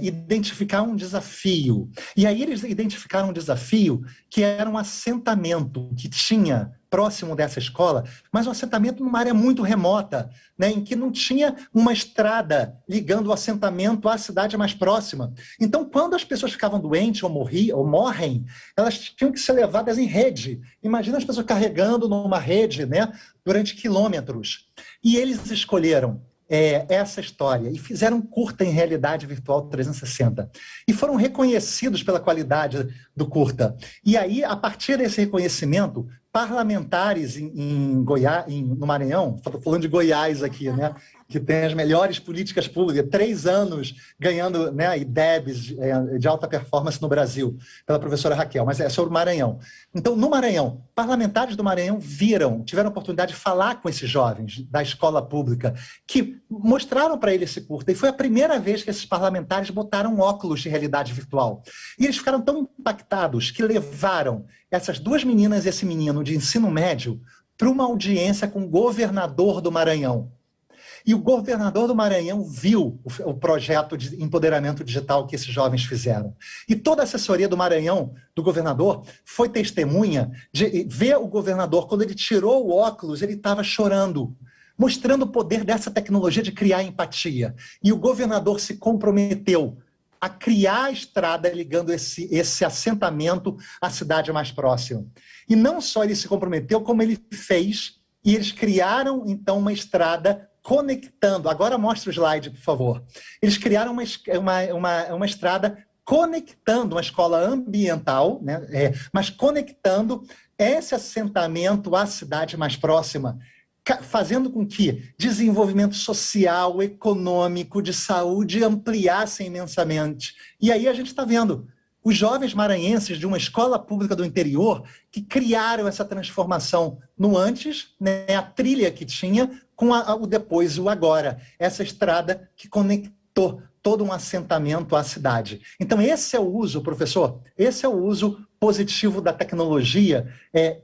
Identificar um desafio. E aí eles identificaram um desafio que era um assentamento que tinha próximo dessa escola, mas um assentamento numa área muito remota, né, em que não tinha uma estrada ligando o assentamento à cidade mais próxima. Então, quando as pessoas ficavam doentes ou morrem, elas tinham que ser levadas em rede. Imagina as pessoas carregando numa rede, né, durante quilômetros. E eles escolheram essa história e fizeram um curta em realidade virtual 360 e foram reconhecidos pela qualidade do curta. E aí, a partir desse reconhecimento, parlamentares no Maranhão, estou falando de Goiás aqui, né, que tem as melhores políticas públicas, 3 anos ganhando, né, IDEBs de alta performance no Brasil, pela professora Raquel, mas é sobre o Maranhão. Então, no Maranhão, parlamentares do Maranhão tiveram a oportunidade de falar com esses jovens da escola pública, que mostraram para eles esse curta, e foi a primeira vez que esses parlamentares botaram óculos de realidade virtual. E eles ficaram tão impactados que levaram essas 2 meninas e esse menino de ensino médio para uma audiência com o governador do Maranhão. E o governador do Maranhão viu o projeto de empoderamento digital que esses jovens fizeram. E toda a assessoria do Maranhão, do governador, foi testemunha de ver o governador, quando ele tirou o óculos, ele estava chorando, mostrando o poder dessa tecnologia de criar empatia. E o governador se comprometeu a criar a estrada ligando esse assentamento à cidade mais próxima. E não só ele se comprometeu, como ele fez, e eles criaram, então, uma estrada conectando. Agora mostra o slide, por favor. Eles criaram uma estrada conectando uma escola ambiental, né, mas conectando esse assentamento à cidade mais próxima, fazendo com que desenvolvimento social, econômico, de saúde ampliassem imensamente. E aí a gente está vendo os jovens maranhenses de uma escola pública do interior que criaram essa transformação no antes, né, a trilha que tinha, com o depois e o agora. Essa estrada que conectou todo um assentamento à cidade. Então esse é o uso, professor, esse é o uso positivo da tecnologia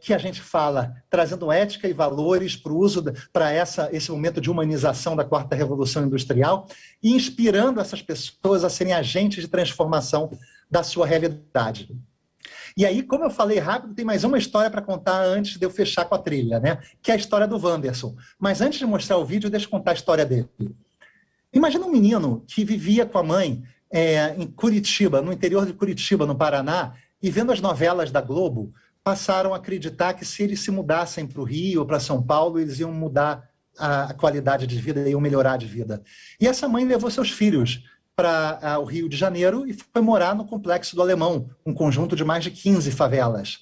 que a gente fala, trazendo ética e valores para o uso, para esse momento de humanização da 4ª Revolução Industrial e inspirando essas pessoas a serem agentes de transformação da sua realidade. E aí, como eu falei rápido, tem mais uma história para contar antes de eu fechar com a trilha, né? Que é a história do Wanderson. Mas antes de mostrar o vídeo, deixa eu contar a história dele. Imagina um menino que vivia com a mãe em Curitiba, no interior de Curitiba, no Paraná, e vendo as novelas da Globo, passaram a acreditar que se eles se mudassem para o Rio ou para São Paulo, eles iam mudar a qualidade de vida, iam melhorar de vida. E essa mãe levou seus filhos para o Rio de Janeiro e foi morar no Complexo do Alemão, um conjunto de mais de 15 favelas.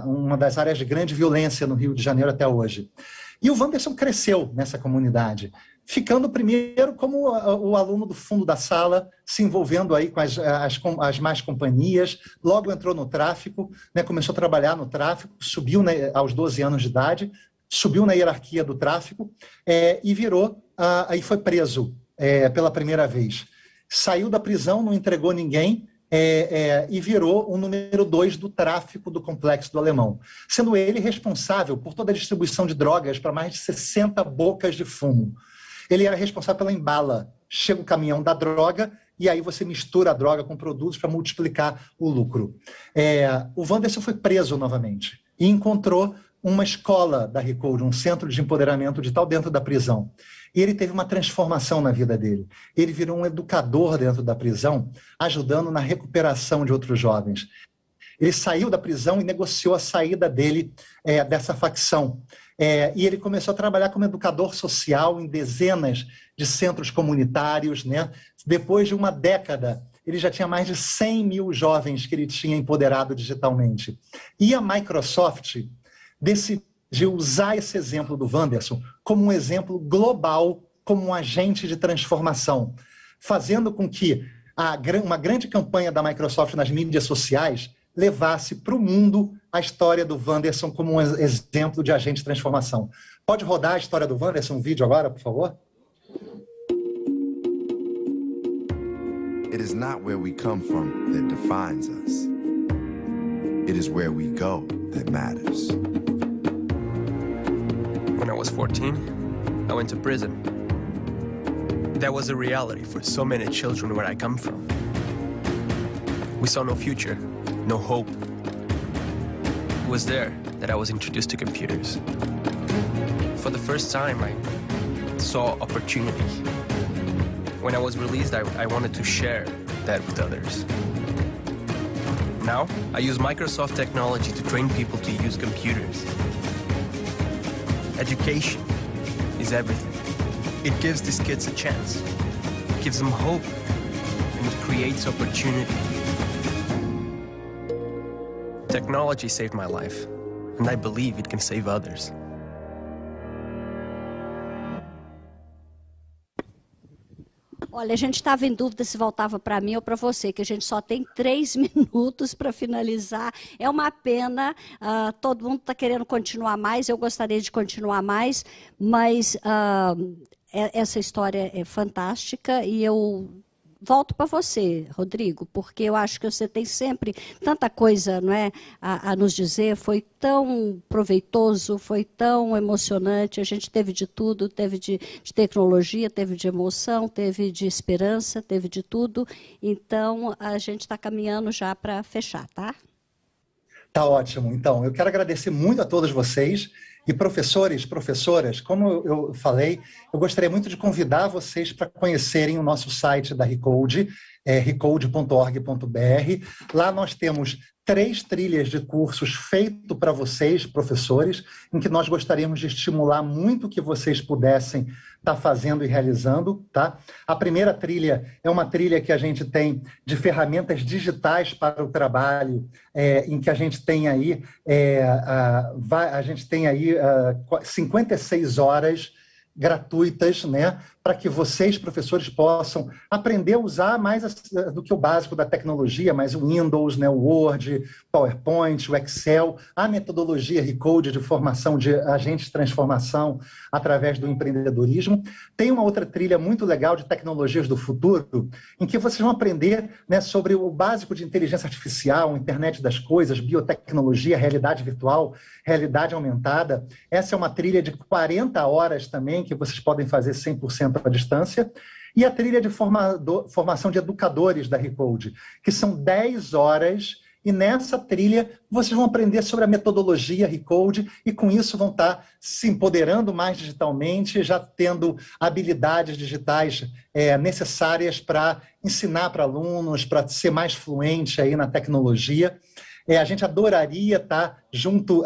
Uma das áreas de grande violência no Rio de Janeiro até hoje. E o Wanderson cresceu nessa comunidade, ficando primeiro como o aluno do fundo da sala, se envolvendo aí com as más companhias, logo entrou no tráfico, né, começou a trabalhar no tráfico, subiu, né, aos 12 anos de idade, subiu na hierarquia do tráfico e virou, aí foi preso pela primeira vez. Saiu da prisão, não entregou ninguém, e virou o número 2 do tráfico do Complexo do Alemão, sendo ele responsável por toda a distribuição de drogas para mais de 60 bocas de fumo. Ele era responsável pela embala. Chega o caminhão da droga e aí você mistura a droga com produtos para multiplicar o lucro. O Wanderson foi preso novamente e encontrou uma escola da Recode, um centro de empoderamento digital dentro da prisão. E ele teve uma transformação na vida dele. Ele virou um educador dentro da prisão, ajudando na recuperação de outros jovens. Ele saiu da prisão e negociou a saída dele dessa facção. E ele começou a trabalhar como educador social em dezenas de centros comunitários, né? Depois de uma década, ele já tinha mais de 100 mil jovens que ele tinha empoderado digitalmente. E a Microsoft decidiu usar esse exemplo do Wanderson como um exemplo global, como um agente de transformação, fazendo com que uma grande campanha da Microsoft nas mídias sociais levasse para o mundo a história do Wanderson como um exemplo de agente de transformação. Pode rodar a história do Wanderson, um vídeo agora, por favor?
It is not where we come from that defines us. It is where we go that matters.
When I was 14, I went to prison. That was a reality for so many children where I come from. We saw no future, no hope. It was there that I was introduced to computers. For the first time, I saw opportunity. When I was released, I wanted to share that with others. Now, I use Microsoft technology to train people to use computers. Education is everything. It gives these kids a chance. It gives them hope, and it creates opportunity. Technology saved my life, and I believe it can save others.
Olha, a gente estava em dúvida se voltava para mim ou para você, que a gente só tem 3 minutos para finalizar. É uma pena, todo mundo está querendo continuar mais, eu gostaria de continuar mais, mas essa história é fantástica e eu volto para você, Rodrigo, porque eu acho que você tem sempre tanta coisa, não é, a nos dizer. Foi tão proveitoso, foi tão emocionante. A gente teve de tudo, teve de tecnologia, teve de emoção, teve de esperança, teve de tudo. Então, a gente está caminhando já para fechar, tá?
Tá ótimo. Então, eu quero agradecer muito a todos vocês. E professores, professoras, como eu falei, eu gostaria muito de convidar vocês para conhecerem o nosso site da Recode, recode.org.br. Lá nós temos 3 trilhas de cursos feitos para vocês, professores, em que nós gostaríamos de estimular muito que vocês pudessem estar fazendo e realizando. Tá? A primeira trilha é uma trilha que a gente tem de ferramentas digitais para o trabalho, em que a gente tem aí, 56 horas gratuitas, né, para que vocês, professores, possam aprender a usar mais do que o básico da tecnologia, mas o Windows, né, o Word, PowerPoint, o Excel, a metodologia Recode de formação de agentes de transformação através do empreendedorismo. Tem uma outra trilha muito legal de tecnologias do futuro, em que vocês vão aprender, né, sobre o básico de inteligência artificial, internet das coisas, biotecnologia, realidade virtual, realidade aumentada. Essa é uma trilha de 40 horas também, que vocês podem fazer 100% à distância. E a trilha de formação de educadores da Recode, que são 10 horas, e nessa trilha vocês vão aprender sobre a metodologia Recode e com isso vão estar se empoderando mais digitalmente, já tendo habilidades digitais necessárias para ensinar para alunos, para ser mais fluente aí na tecnologia. A gente adoraria estar junto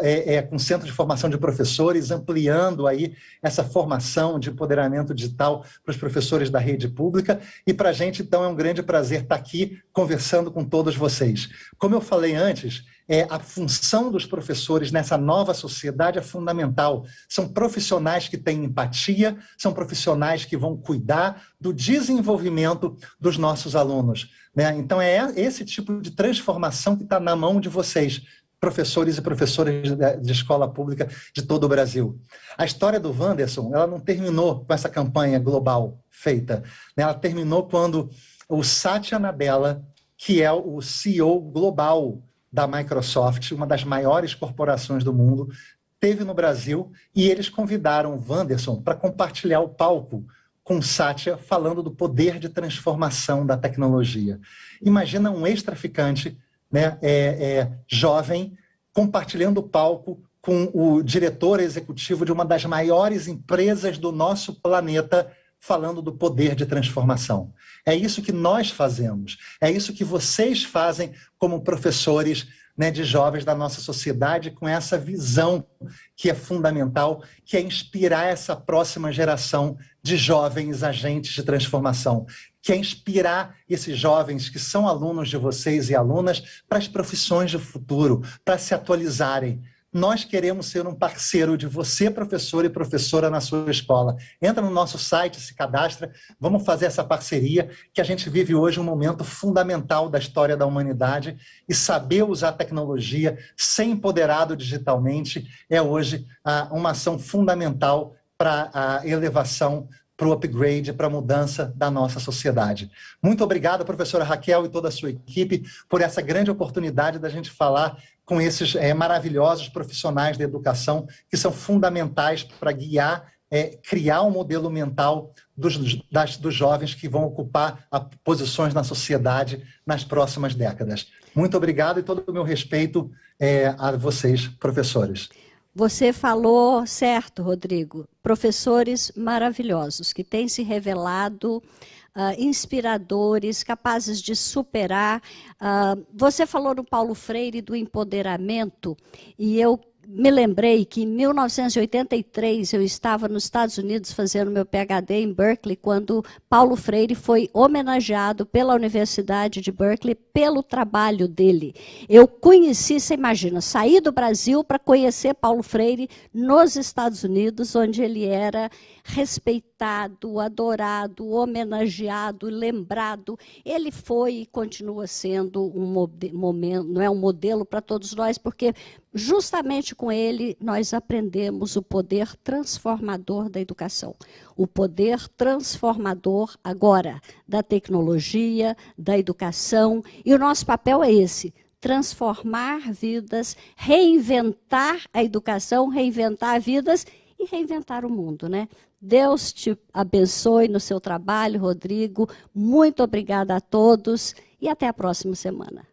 com o Centro de Formação de Professores, ampliando aí essa formação de empoderamento digital para os professores da rede pública. E para a gente, então, é um grande prazer estar aqui conversando com todos vocês. Como eu falei antes, a função dos professores nessa nova sociedade é fundamental. São profissionais que têm empatia, são profissionais que vão cuidar do desenvolvimento dos nossos alunos, né? Então, é esse tipo de transformação que está na mão de vocês, professores e professoras de escola pública de todo o Brasil. A história do Wanderson, ela não terminou com essa campanha global feita, né? Ela terminou quando o Satya Nadella, que é o CEO global da Microsoft, uma das maiores corporações do mundo, esteve no Brasil e eles convidaram o Wanderson para compartilhar o palco com o Satya, falando do poder de transformação da tecnologia. Imagina um ex-traficante, né, jovem, compartilhando o palco com o diretor executivo de uma das maiores empresas do nosso planeta, falando do poder de transformação. É isso que nós fazemos, é isso que vocês fazem como professores, né, de jovens da nossa sociedade, com essa visão que é fundamental, que é inspirar essa próxima geração de jovens agentes de transformação, que é inspirar esses jovens que são alunos de vocês e alunas para as profissões do futuro, para se atualizarem. Nós queremos ser um parceiro de você, professor e professora, na sua escola. Entra no nosso site, se cadastra, vamos fazer essa parceria, que a gente vive hoje um momento fundamental da história da humanidade e saber usar a tecnologia, ser empoderado digitalmente, é hoje uma ação fundamental para a elevação, para o upgrade, para a mudança da nossa sociedade. Muito obrigado, professora Raquel e toda a sua equipe, por essa grande oportunidade da gente falar com esses maravilhosos profissionais da educação que são fundamentais para guiar criar um modelo mental dos jovens que vão ocupar posições na sociedade nas próximas décadas. Muito obrigado e todo o meu respeito a vocês, professores.
Você falou certo, Rodrigo. Professores maravilhosos que têm se revelado inspiradores, capazes de superar. Você falou no Paulo Freire do empoderamento, e eu me lembrei que em 1983 eu estava nos Estados Unidos fazendo meu PhD em Berkeley, quando Paulo Freire foi homenageado pela Universidade de Berkeley pelo trabalho dele. Eu conheci, você imagina, saí do Brasil para conhecer Paulo Freire nos Estados Unidos, onde ele era respeitado, adorado, homenageado, lembrado. Ele foi e continua sendo não é um modelo para todos nós, porque justamente com ele nós aprendemos o poder transformador da educação, o poder transformador agora da tecnologia, da educação, e o nosso papel é esse: transformar vidas, reinventar a educação, reinventar vidas e reinventar o mundo, né? Deus te abençoe no seu trabalho, Rodrigo. Muito obrigada a todos e até a próxima semana.